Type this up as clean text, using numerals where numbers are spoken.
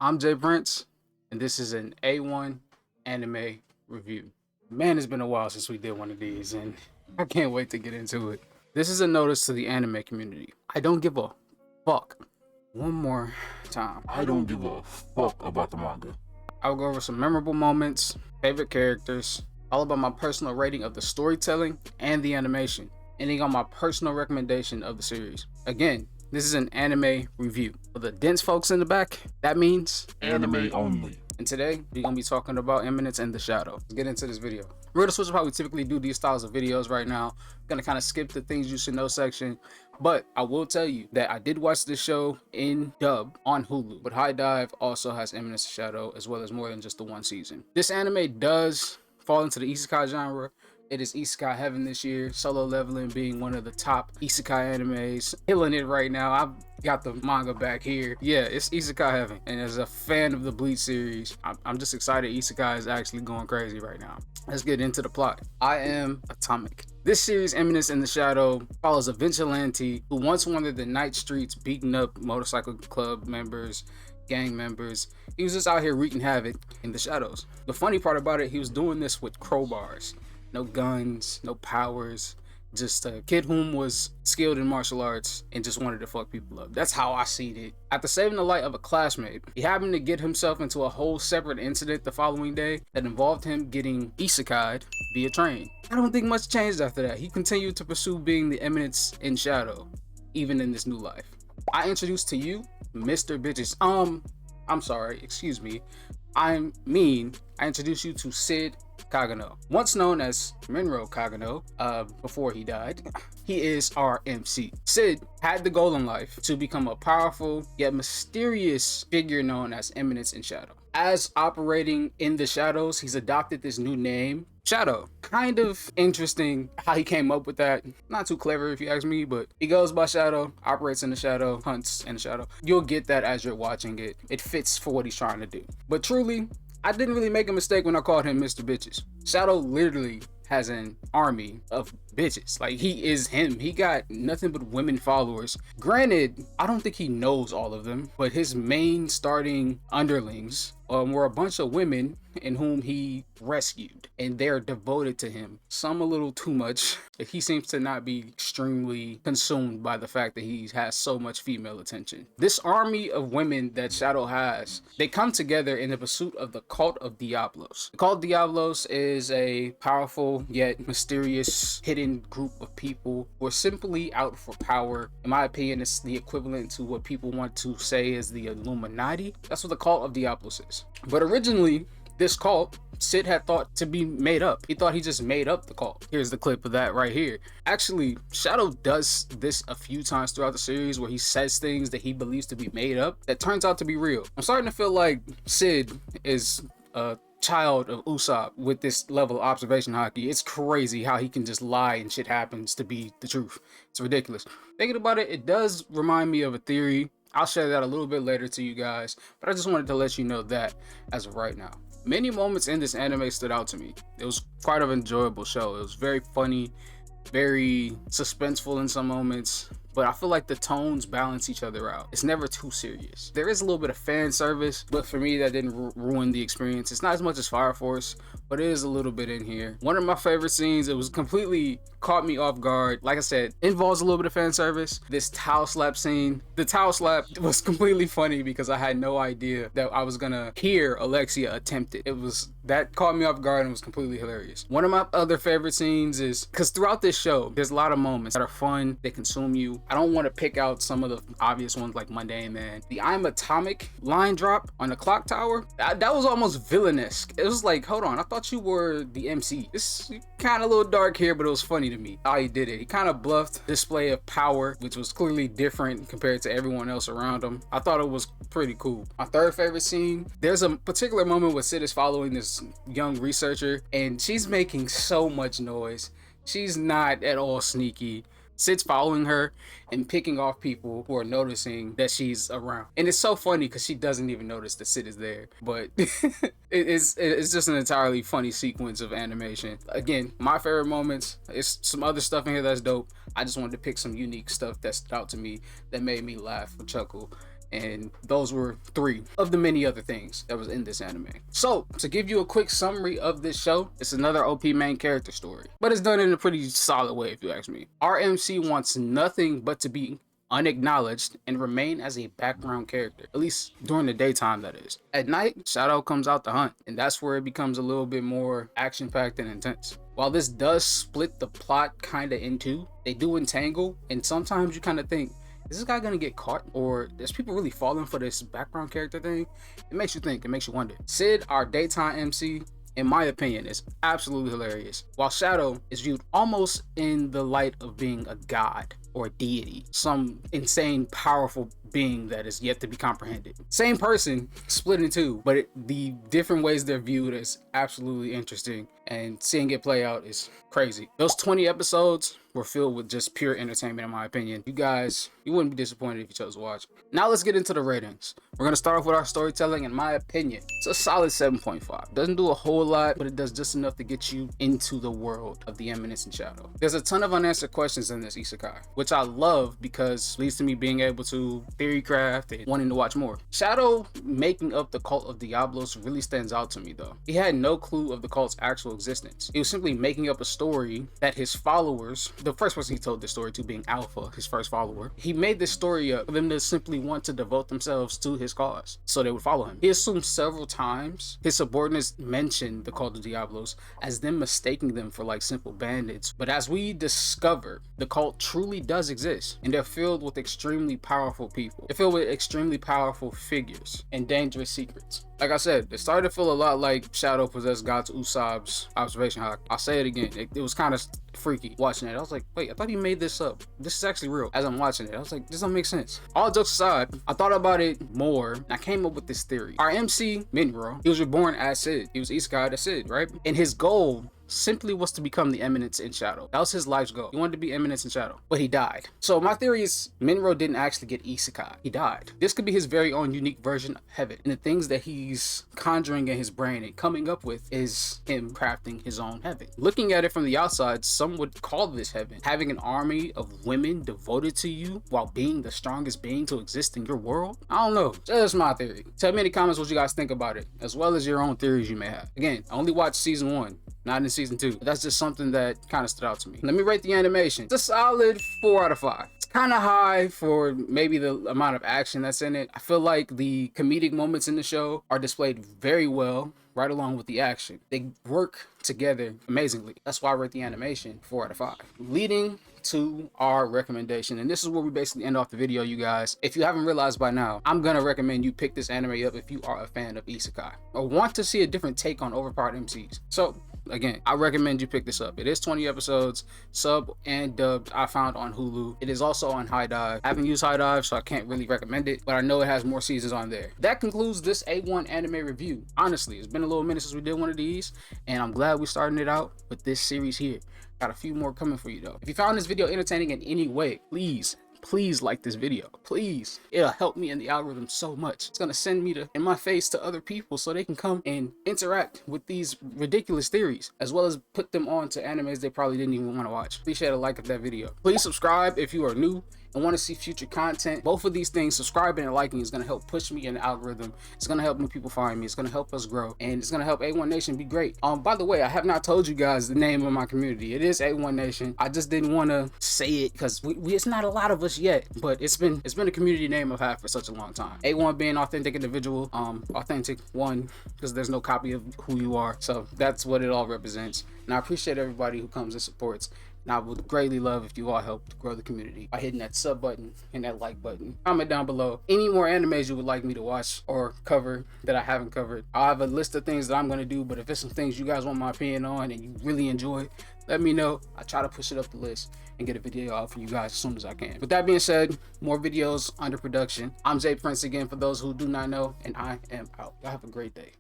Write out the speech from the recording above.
I'm Jay Prince, and this is an A1 anime review. Man, it's been a while since we did one of these, and I can't wait to get into it. This is a notice to the anime community. I don't give a fuck. One more time. I don't give a fuck about the manga. I'll go over some memorable moments, favorite characters, all about my personal rating of the storytelling and the animation, ending on my personal recommendation of the series. Again, this is an anime review. For the dense folks in the back, that means Anime only. and today, we're going to be talking about Eminence in the Shadow. Let's get into this video. We're going to switch up how we typically do these styles of videos right now. I'm going to kind of skip the things you should know section. But I will tell you that I did watch this show in dub on Hulu. But High Dive also has Eminence in Shadow, as well as more than just the one season. This anime does fall into the isekai genre. It is isekai heaven this year. Solo Leveling being one of the top isekai animes. Killing it right now. I've got the manga back here. Yeah, it's isekai heaven. And as a fan of the Bleach series, I'm just excited isekai is actually going crazy right now. Let's get into the plot. I am Atomic. This series, Eminence in the Shadow, follows a vigilante who once wandered the night streets beating up motorcycle club members, gang members. He was just out here wreaking havoc in the shadows. The funny part about it, he was doing this with crowbars. No guns, no powers, just a kid whom was skilled in martial arts and just wanted to fuck people up. That's how I seen it. After saving the life of a classmate, he happened to get himself into a whole separate incident the following day that involved him getting isekai'd via train. I don't think much changed after that. He continued to pursue being the Eminence in Shadow, even in this new life. I introduced to you Mr. Bitches. I'm sorry, excuse me. I introduced you to Sid Kagano, once known as Minro Kagano, before he died. He is our MC. Sid had the goal in life to become a powerful yet mysterious figure known as Eminence in Shadow. As operating in the shadows, he's adopted this new name, Shadow. Kind of interesting how he came up with that. Not too clever if you ask me, but he goes by Shadow, operates in the shadow, hunts in the shadow. You'll get that as you're watching it. It fits for what he's trying to do. But truly, I didn't really make a mistake when I called him Mr. Bitches. Shadow literally has an army of bitches. Like, he is him. He got nothing but women followers. Granted, I don't think he knows all of them, but his main starting underlings were a bunch of women in whom he rescued, and they're devoted to him. Some a little too much. He seems to not be extremely consumed by the fact that he has so much female attention. This army of women that Shadow has, they come together in the pursuit of the Cult of Diablos. The Cult of Diablos is a powerful yet mysterious hidden group of people who are simply out for power. In my opinion, it's the equivalent to what people want to say is the Illuminati. That's what the Cult of Diablos is. But originally, this cult, Sid had thought to be made up. He thought he just made up the cult. Here's the clip of that right here. Actually, Shadow does this a few times throughout the series where he says things that he believes to be made up that turns out to be real. I'm starting to feel like Sid is a child of Usopp with this level of observation hockey. It's crazy how he can just lie and shit happens to be the truth. It's ridiculous. Thinking about it, it does remind me of a theory. I'll share that a little bit later to you guys, but I just wanted to let you know that as of right now. Many moments in this anime stood out to me. It was quite an enjoyable show. It was very funny, very suspenseful in some moments, but I feel like the tones balance each other out. It's never too serious. There is a little bit of fan service, but for me, that didn't ruin the experience. It's not as much as Fire Force, but it is a little bit in here. One of my favorite scenes, it was completely caught me off guard. Like I said, involves a little bit of fan service. This towel slap scene, the towel slap was completely funny because I had no idea that I was gonna hear Alexia attempt it. That caught me off guard and was completely hilarious. One of my other favorite scenes is, because throughout this show, there's a lot of moments that are fun, they consume you. I don't want to pick out some of the obvious ones like Mundane Man. The I'm Atomic line drop on the clock tower, that was almost villainous. It was like, hold on, I thought you were the MC. This kind of a little dark here, but it was funny to me how he did it. He kind of bluffed display of power, which was clearly different compared to everyone else around him. I thought it was pretty cool. My third favorite scene, there's a particular moment where Sid is following this young researcher and she's making so much noise. She's not at all sneaky. Sid's following her and picking off people who are noticing that she's around. And it's so funny because she doesn't even notice that Sid is there. But it's just an entirely funny sequence of animation. Again, my favorite moments. It's some other stuff in here that's dope. I just wanted to pick some unique stuff that stood out to me that made me laugh or chuckle. and those were 3 of the many other things that was in this anime. So to give you a quick summary of this show, it's another OP main character story, but it's done in a pretty solid way if you ask me. Our MC wants nothing but to be unacknowledged and remain as a background character, at least during the daytime, that is. At night, Shadow comes out to hunt, and that's where it becomes a little bit more action-packed and intense. While this does split the plot kind of in two, they do entangle, and sometimes you kind of think, is this guy gonna get caught, or there's people really falling for this background character thing? It makes you think, it makes you wonder. Sid, our daytime MC, in my opinion, is absolutely hilarious, while Shadow is viewed almost in the light of being a god or a deity, some insane powerful being that is yet to be comprehended. Same person, split in two, but the different ways they're viewed is absolutely interesting, and seeing it play out is crazy. Those 20 episodes were filled with just pure entertainment, in my opinion. You guys, you wouldn't be disappointed if you chose to watch. Now let's get into the ratings. We're gonna start off with our storytelling. In my opinion, it's a solid 7.5. Doesn't do a whole lot, but it does just enough to get you into the world of the Eminence in Shadow. There's a ton of unanswered questions in this isekai, which I love because it leads to me being able to theory craft and wanting to watch more. Shadow making up the cult of Diablos really stands out to me though. He had no clue of the cult's actual existence. He was simply making up a story that his followers, the first person he told this story to being Alpha, his first follower, he made this story up for them to simply want to devote themselves to his cause so they would follow him. He assumed several times his subordinates mentioned the cult of Diablos as them mistaking them for like simple bandits, but as we discover, the cult truly does exist, and they're filled with extremely powerful people. They're filled with extremely powerful figures and dangerous secrets. Like I said, it started to feel a lot like Shadow possessed God's Usopp's observation hawk. I'll say it again, it was kind of freaky watching it. I was like, wait, I thought he made this up. This is actually real. As I'm watching it, I was like, this don't make sense. All jokes aside, I thought about it more, and I came up with this theory. Our MC, Minro, he was reborn as Sid. He was Isekai as Sid, right? And his goal simply was to become the Eminence in Shadow. That was his life's goal. He wanted to be Eminence in Shadow, but he died. So my theory is Minro didn't actually get isekai. He died. This could be his very own unique version of heaven, and the things that he's conjuring in his brain and coming up with is him crafting his own heaven. Looking at it from the outside, some would call this heaven. Having an army of women devoted to you while being the strongest being to exist in your world? I don't know. Just my theory. Tell me in the comments what you guys think about it, as well as your own theories you may have. Again, I only watched season 1. Not in season 2. But that's just something that kind of stood out to me. Let me rate the animation. It's a solid 4 out of 5. It's kind of high for maybe the amount of action that's in it. I feel like the comedic moments in the show are displayed very well, right along with the action. They work together amazingly. That's why I rate the animation 4 out of 5. Leading to our recommendation, and this is where we basically end off the video, you guys. If you haven't realized by now, I'm gonna recommend you pick this anime up if you are a fan of isekai or want to see a different take on overpowered MCs. So again, I recommend you pick this up. It is 20 episodes, sub and dubbed. I found on Hulu. It is also on High Dive. I haven't used High Dive, so I can't really recommend it, but I know it has more seasons on there. That concludes this A1 anime review. Honestly, it's been a little minute since we did one of these, and I'm glad we're starting it out with this series here. Got a few more coming for you though. If you found this video entertaining in any way, please like this video. Please, it'll help me in the algorithm so much. It's gonna send me in my face to other people so they can come and interact with these ridiculous theories, as well as put them on to animes they probably didn't even want to watch. Appreciate a like of that video. Please subscribe if you are new and want to see future content. Both of these things, subscribing and liking, is going to help push me in the algorithm. It's going to help new people find me. It's going to help us grow, and it's going to help A1 Nation be great. By the way, I have not told you guys the name of my community. It is A1 Nation. I just didn't want to say it because it's not a lot of us yet, but it's been a community name I've had for such a long time. A1 being authentic individual, authentic one, because there's no copy of who you are. So that's what it all represents. And I appreciate everybody who comes and supports. And I would greatly love if you all help to grow the community by hitting that sub button and that like button. Comment down below any more animes you would like me to watch or cover that I haven't covered. I have a list of things that I'm going to do, but if it's some things you guys want my opinion on and you really enjoy, let me know. I try to push it up the list and get a video out for you guys as soon as I can. With that being said, more videos under production. I'm Zay Prince again, for those who do not know, and I am out. Y'all have a great day.